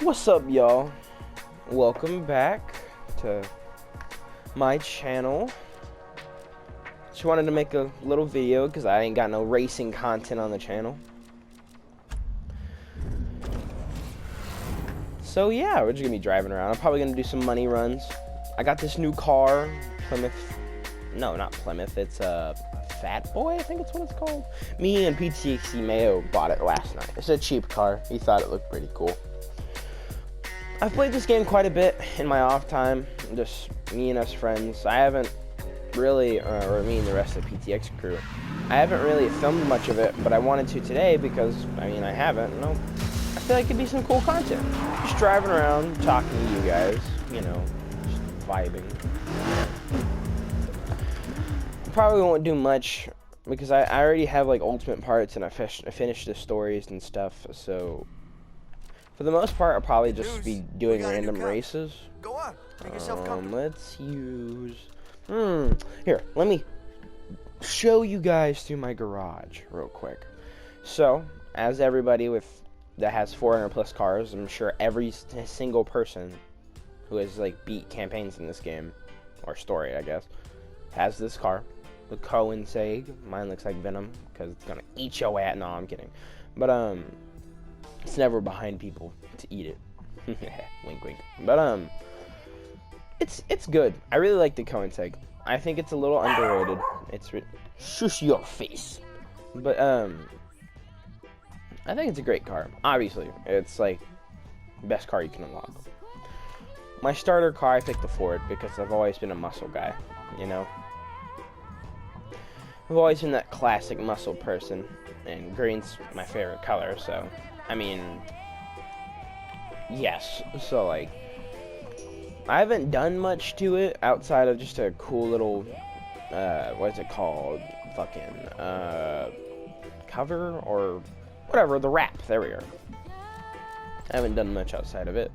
What's up, y'all? Welcome back to my channel. Just wanted to make a little video because I ain't got no racing content on the channel. So yeah, we're just gonna be driving around. I'm probably gonna do some money runs. I got this new car, Plymouth. No, not Plymouth. It's a Fat Boy, I think it's what it's called. Me and PTxE Mayo bought it last night. It's a cheap car. He thought it looked pretty cool. I've played this game quite a bit in my off time, just me and us friends. I haven't really, or me and the rest of the PTx crew, I haven't really filmed much of it, but I wanted to today because, I mean, I haven't, I feel like it'd be some cool content. Just driving around, talking to you guys, you know, just vibing. Probably won't do much because I already have like ultimate parts and I finished the stories and stuff, so for the most part, I'll probably just be doing random races. Go on, make yourself comfortable. Let's use... Here, let me show you guys through my garage real quick. So, as everybody that has 400 plus cars, I'm sure every single person who has like beat campaigns in this game, or story, I guess, has this car. The PTxE. Mine looks like Venom because it's gonna eat your ass. No, I'm kidding. But it's never behind people to eat it. Wink, wink. But it's good. I really like the PTxE. I think it's a little underrated. Shush your face. But I think it's a great car. Obviously, it's like the best car you can unlock. My starter car, I picked the Ford because I've always been a muscle guy. You know, I've always been that classic muscle person, and green's my favorite color. So, I mean, yes. So like, I haven't done much to it outside of just a cool little, what is it called? Fucking, cover or whatever, the wrap. There we are. I haven't done much outside of it.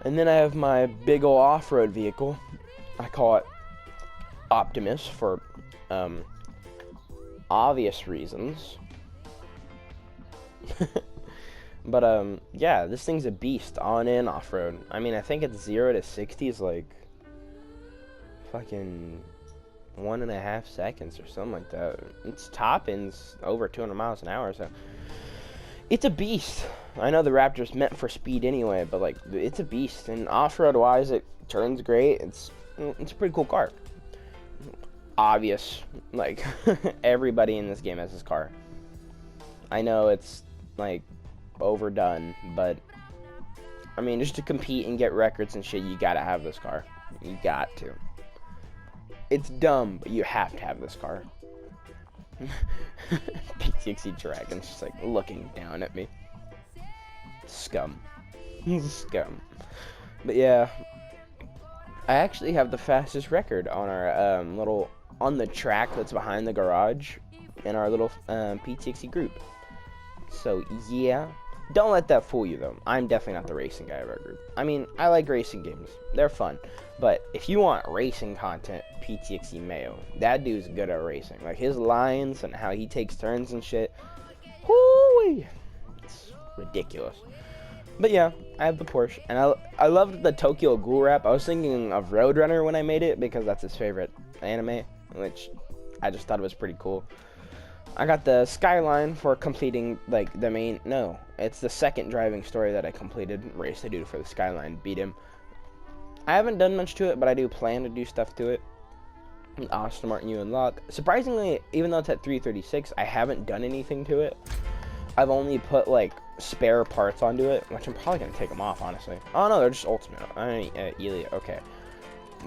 And then I have my big ol' off-road vehicle. I call it Optimus for, obvious reasons. But, yeah, this thing's a beast on and off-road. I mean, I think it's 0 to 60 is like fucking 1.5 seconds or something like that. Its top end's over 200 miles an hour, so it's a beast. I know the Raptor's meant for speed anyway, but like, it's a beast. And off-road wise, it turns great. It's a pretty cool car. Obvious, like everybody in this game has this car. I know it's like overdone, but I mean, just to compete and get records and shit, you gotta have this car. You got to. It's dumb, but you have to have this car. PTxE Dragon's just like looking down at me. Scum. Scum. But yeah, I actually have the fastest record on our little on the track that's behind the garage in our little PTxE group. So yeah, don't let that fool you though. I'm definitely not the racing guy of our group. I mean, I like racing games. They're fun. But if you want racing content, PTxE Mayo. That dude's good at racing. Like his lines and how he takes turns and shit. Whoo-wee. It's ridiculous. But yeah, I have the Porsche. And I loved the Tokyo Ghoul rap. I was thinking of Roadrunner when I made it because that's his favorite anime, which I just thought it was pretty cool. I got the Skyline for completing, like, the main... No, it's the second driving story that I completed. Race the dude for the Skyline. Beat him. I haven't done much to it, but I do plan to do stuff to it. Aston Martin you unlock. Surprisingly, even though it's at 336, I haven't done anything to it. I've only put, like, spare parts onto it, which I'm probably going to take them off, honestly. Oh, no, they're just ultimate. I mean, Elliot, okay.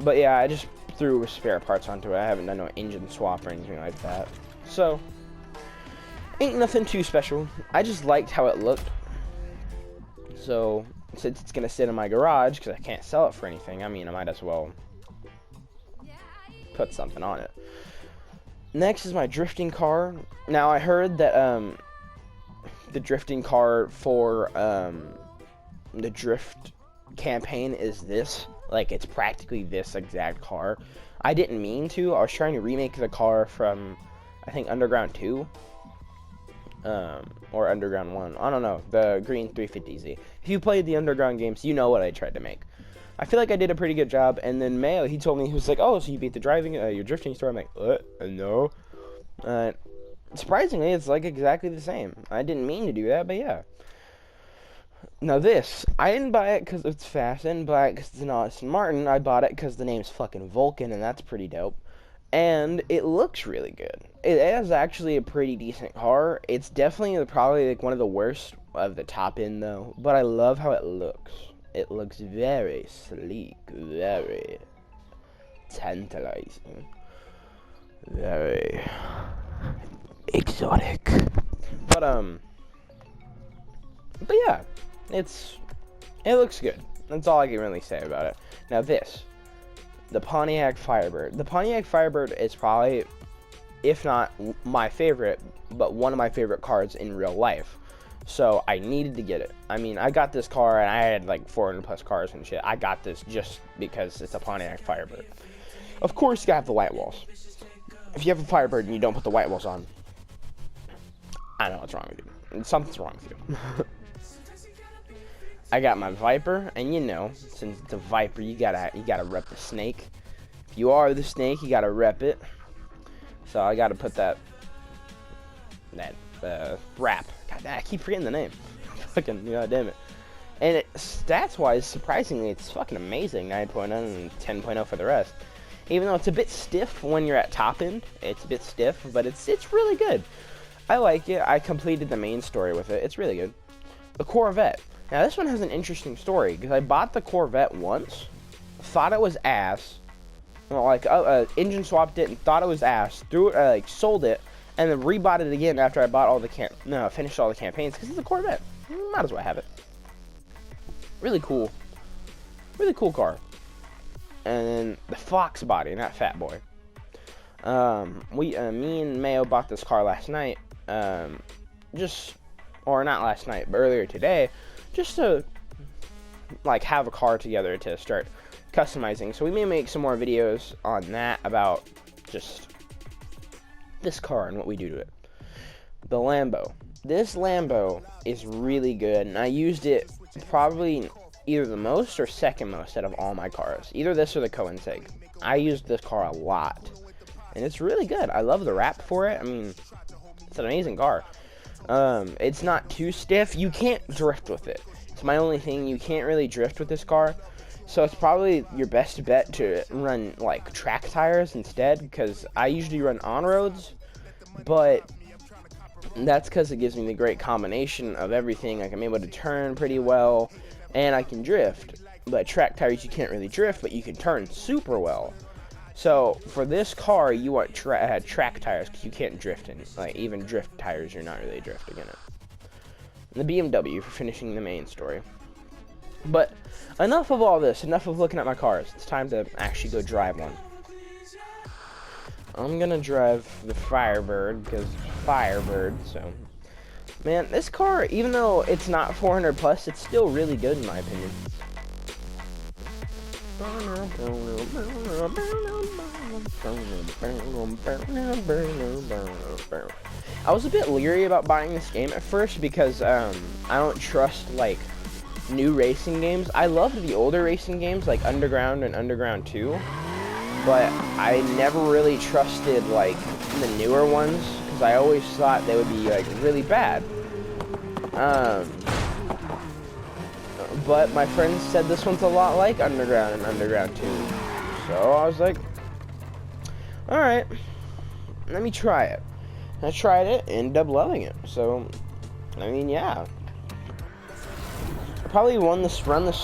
But, yeah, I just threw spare parts onto it. I haven't done no engine swap or anything like that. So, ain't nothing too special. I just liked how it looked. So, since it's going to sit in my garage, because I can't sell it for anything, I mean, I might as well put something on it. Next is my drifting car. Now, I heard that, the drifting car for, the drift campaign is this. Like, it's practically this exact car. I didn't mean to. I was trying to remake the car from, I think, Underground 2. or Underground 1. I don't know, the green 350Z. If you played the Underground games, you know what I tried to make. I feel like I did a pretty good job, and then Mayo, he told me, he was like, oh, so you beat the driving, your drifting story? I'm like, what? No. Surprisingly, it's like exactly the same. I didn't mean to do that, but yeah. Now this, I didn't buy it because it's fast. I didn't buy it because it's an Aston Martin. I bought it because the name's fucking Vulcan, and that's pretty dope. And it looks really good. It is actually a pretty decent car. It's definitely probably like one of the worst of the top end though. But I love how it looks. It looks very sleek, very tantalizing, very exotic. But yeah, it looks good. That's all I can really say about it. Now this, the Pontiac Firebird. The Pontiac Firebird is probably, if not my favorite, but one of my favorite cars in real life. So I needed to get it. I mean, I got this car and I had like 400 plus cars and shit. I got this just because it's a Pontiac Firebird. Of course, you gotta have the white walls. If you have a Firebird and you don't put the white walls on, I don't know what's wrong with you. Something's wrong with you. I got my Viper, and you know, since it's a Viper, you gotta rep the snake. If you are the snake, you gotta rep it. So I gotta put that wrap. God, I keep forgetting the name. Fucking, god damn it. And stats-wise, surprisingly, it's fucking amazing. 9.0 and 10.0 for the rest. Even though it's a bit stiff when you're at top end, it's a bit stiff, but it's really good. I like it. I completed the main story with it. It's really good. The Corvette. Now this one has an interesting story because I bought the Corvette once, thought it was ass, well, like engine swapped it and thought it was ass, sold it, and then rebought it again after I bought all the finished all the campaigns because it's a Corvette. Might as well have it. Really cool car. And then the Fox body, not Fat Boy. Me and Mayo bought this car last night, or not last night, but earlier today, just to like have a car together to start customizing. So we may make some more videos on that about just this car and what we do to it. The Lambo. This Lambo is really good, and I used it probably either the most or second most out of all my cars. Either this or the Koenigsegg. I used this car a lot, and it's really good. I love the wrap for it. I mean, it's an amazing car. It's not too stiff. You can't drift with it. It's my only thing. You can't really drift with this car. So it's probably your best bet to run like track tires instead, because I usually run on roads, but that's because it gives me the great combination of everything. Like I'm able to turn pretty well, and I can drift. But track tires, you can't really drift, but you can turn super well. So for this car, you want track tires because you can't drift in. Like even drift tires, you're not really drifting in it. And the BMW for finishing the main story. But enough of all this. Enough of looking at my cars. It's time to actually go drive one. I'm gonna drive the Firebird because Firebird. So, man, this car, even though it's not 400 plus, it's still really good in my opinion. I was a bit leery about buying this game at first because I don't trust like new racing games. I loved the older racing games like Underground and Underground 2, but I never really trusted like the newer ones because I always thought they would be like really bad. But my friends said this one's a lot like Underground and Underground 2. So I was like, alright, let me try it. I tried it and ended up loving it. So, I mean, yeah. I probably run this 1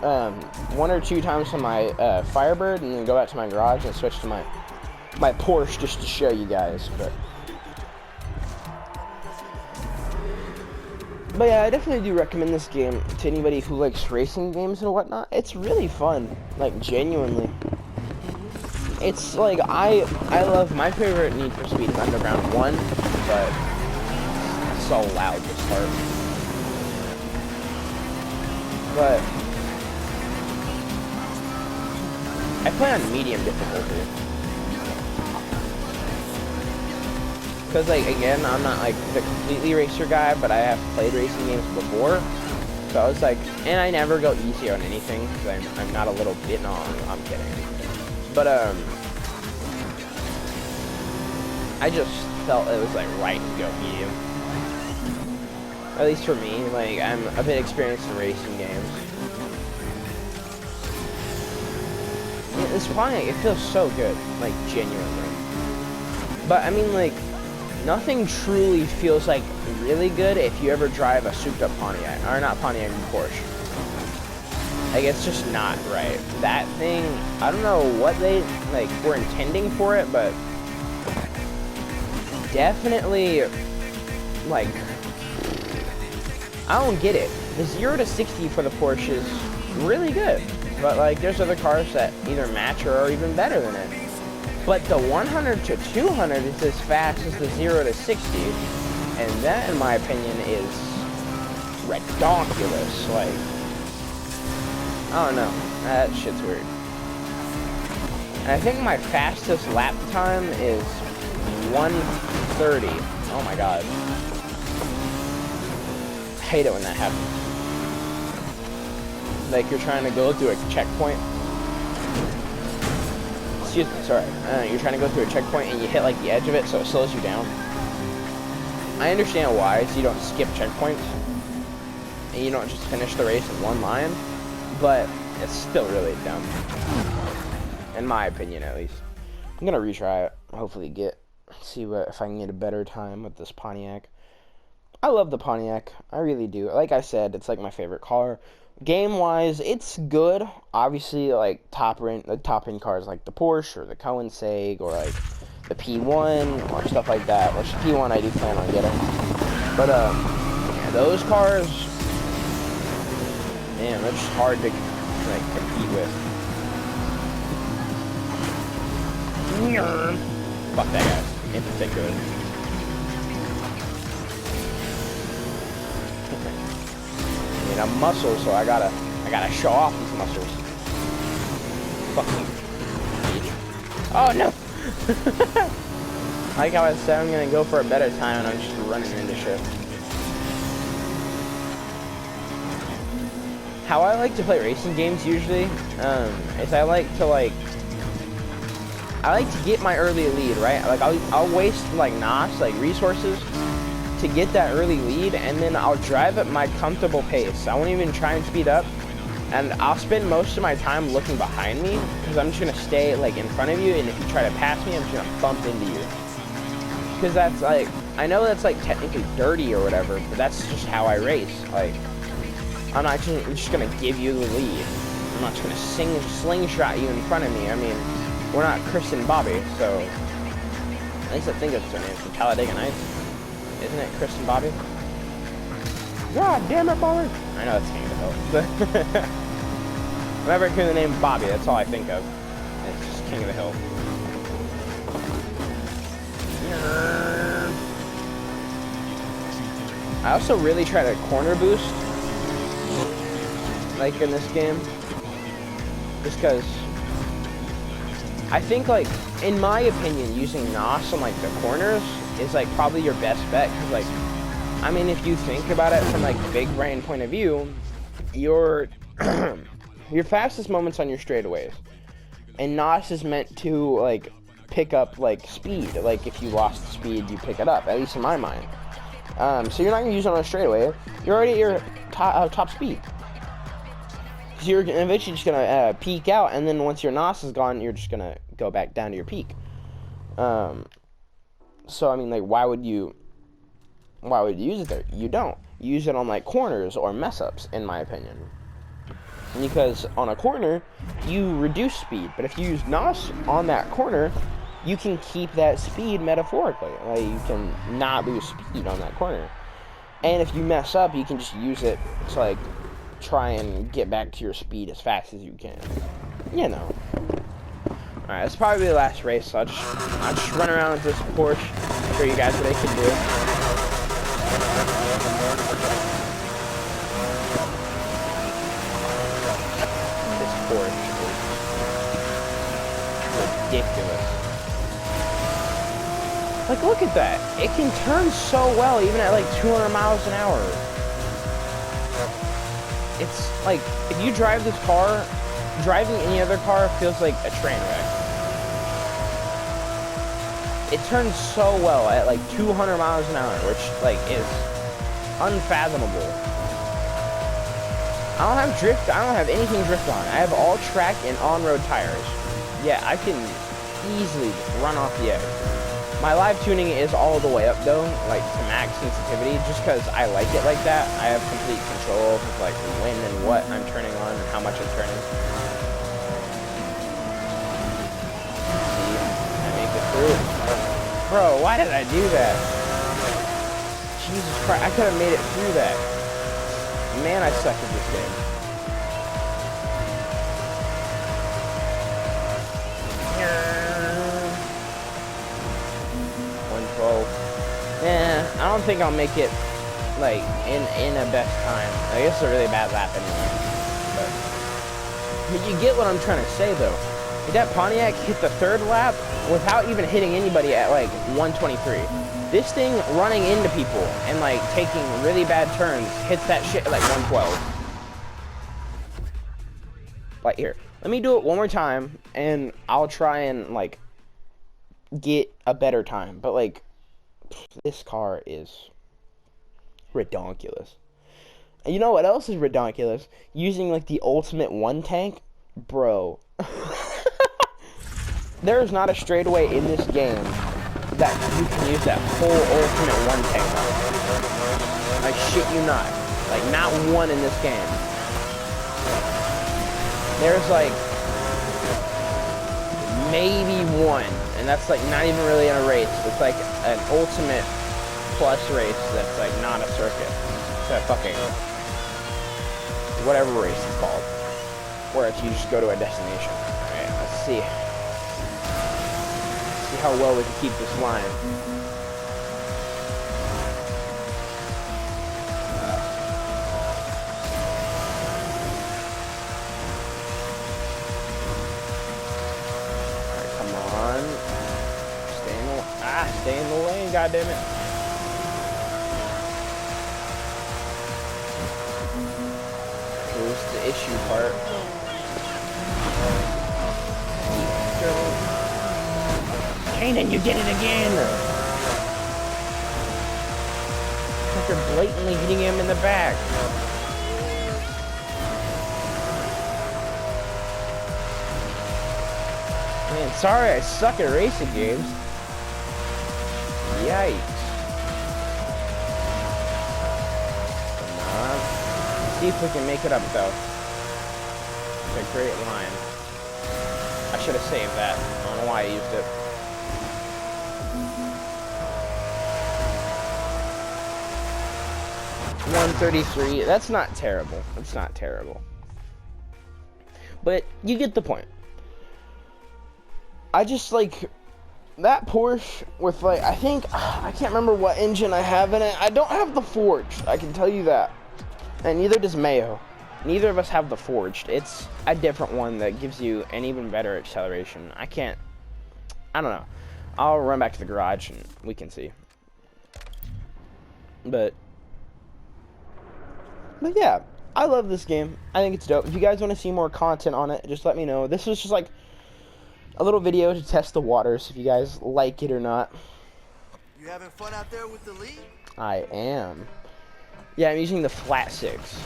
or 2 times on my Firebird and then go out to my garage and switch to my Porsche just to show you guys. But yeah, I definitely do recommend this game to anybody who likes racing games and whatnot. It's really fun, like genuinely. It's like I love, my favorite Need for Speed is Underground 1, but it's so loud to start. But I play on medium difficulty. Because, like, again, I'm not, like, the completely racer guy, but I have played racing games before. So I was like, and I never go easy on anything, because I'm not a little bit, no, I'm kidding. But, I just felt it was, like, right to go medium. At least for me, like, I'm a bit experienced in racing games. Yeah, this Pontiac, it feels so good, like, genuinely. But, I mean, like, nothing truly feels, like, really good if you ever drive a souped-up Pontiac. Or not Pontiac, Porsche. Like, it's just not right. That thing, I don't know what they, like, were intending for it, but definitely, like, I don't get it. The 0 to 60 for the Porsche is really good. But, like, there's other cars that either match or are even better than it. But the 100 to 200 is as fast as the 0 to 60. And that, in my opinion, is redonkulous. Like, I don't know. That shit's weird. And I think my fastest lap time is 1:30. Oh my god. I hate it when that happens. Like, you're trying to go through a checkpoint. Excuse me, sorry. You're trying to go through a checkpoint and you hit, like, the edge of it, so it slows you down. I understand why, so you don't skip checkpoints. And you don't just finish the race in one line. But it's still really dumb. In my opinion, at least. I'm gonna retry it. Hopefully see if I can get a better time with this Pontiac. I love the Pontiac. I really do. Like I said, it's like my favorite car. Game-wise, it's good. Obviously, like, the top-end cars like the Porsche or the Koenigsegg or, like, the P1 or stuff like that. Which the P1 I do plan on getting. But, yeah, those cars, man, they're just hard to, like, compete with. Fuck that guy, in particular. I'm muscle, so I gotta show off these muscles. Fuck you. Oh no! Like how I said, I'm gonna go for a better time, and I'm just running into shit. How I like to play racing games usually, is I like to get my early lead, right? Like I'll waste like nassss, like resources, to get that early lead, and then I'll drive at my comfortable pace. I won't even try and speed up, and I'll spend most of my time looking behind me, because I'm just gonna stay like in front of you, and if you try to pass me, I'm just gonna bump into you. Because that's like, I know that's like technically dirty or whatever, but that's just how I race. Like, I'm just gonna give you the lead. I'm not just gonna slingshot you in front of me. I mean, we're not Chris and Bobby, so at least I think that's their names from Talladega Nights. Isn't it Chris and Bobby? God damn it, Bobby! I know that's King of the Hill. Whenever I hear the name Bobby, that's all I think of. It's just King of the Hill. I also really try to corner boost, like in this game, just because I think, like, in my opinion, using nassss on like the corners is like probably your best bet, because like, I mean, if you think about it from like big brain point of view, your fastest moments on your straightaways, and nassss is meant to like pick up like speed. Like if you lost speed, you pick it up, at least in my mind. So you're not gonna use it on a straightaway. You're already at your top speed. So you're eventually just gonna peak out, and then once your nassss is gone, you're just gonna go back down to your peak. So I mean, like, why would you use it there? You don't. You use it on like corners or mess ups, in my opinion. Because on a corner, you reduce speed, but if you use nassss on that corner, you can keep that speed metaphorically. Like, you can not lose speed on that corner. And if you mess up, you can just use it to like try and get back to your speed as fast as you can. You know. Alright, this is probably the last race, so I'll just run around with this Porsche, show you guys what I can do. This Porsche is ridiculous. Like, look at that. It can turn so well, even at like 200 miles an hour. It's like, if you drive this car, driving any other car feels like a train wreck. It turns so well at like 200 miles an hour, which like is unfathomable. I don't have drift, I don't have anything drift on. I have all track and on-road tires. Yeah, I can easily just run off the edge. My live tuning is all the way up though, like to max sensitivity, just because I like it like that. I have complete control of like when and what I'm turning on and how much I'm turning. See, I make it through. Bro, why did I do that? Jesus Christ, I could have made it through that. Man, I suck at this game. Yeah, I don't think I'll make it like in a best time. I guess it's a really bad lap anyway. But you get what I'm trying to say though. That Pontiac hit the third lap without even hitting anybody at like 123. This thing running into people and like taking really bad turns hits that shit at like 112. Like here, let me do it one more time and I'll try and like get a better time. But like, this car is redonkulous. And you know what else is redonkulous? Using like the ultimate one tank, bro. There is not a straightaway in this game that you can use that whole ultimate one tank on. I shit you not. Like, not one in this game. There's like maybe one, and that's like not even really in a race. It's like an ultimate plus race that's like not a circuit. It's a fucking whatever race it's called, where it's you just go to a destination. Alright, let's see. See how well we can keep this line. Alright, come on. Stay in the lane, goddammit. Here's the issue part. Kanan, you did it again! Like you're blatantly hitting him in the back. Man, sorry I suck at racing games. Yikes. Come on. See if we can make it up though. It's a great line. I should have saved that. I don't know why I used it. .133. That's not terrible. It's not terrible. But you get the point. I just like that Porsche with like, I can't remember what engine I have in it. I don't have the forged, I can tell you that. And neither does Mayo. Neither of us have the forged. It's a different one that gives you an even better acceleration. I don't know. I'll run back to the garage and we can see. But yeah, I love this game. I think it's dope. If you guys want to see more content on it, just let me know. This was just like a little video to test the waters, if you guys like it or not. You having fun out there with the lead? I am. Yeah, I'm using the flat 6.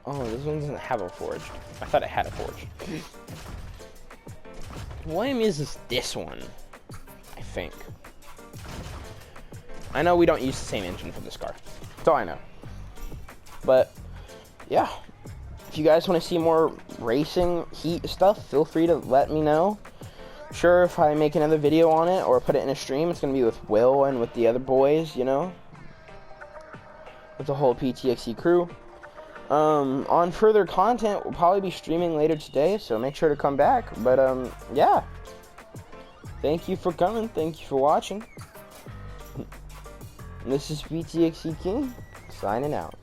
Oh, this one doesn't have a forged. I thought it had a forged. What is this one? I think. I know we don't use the same engine for this car. That's all I know. But, yeah. If you guys want to see more racing Heat stuff, feel free to let me know. Sure, if I make another video on it or put it in a stream, it's going to be with Will and with the other boys, you know. With the whole PTxE crew. On further content, we'll probably be streaming later today, so make sure to come back. But, yeah. Thank you for coming. Thank you for watching. This is PTxE King, signing out.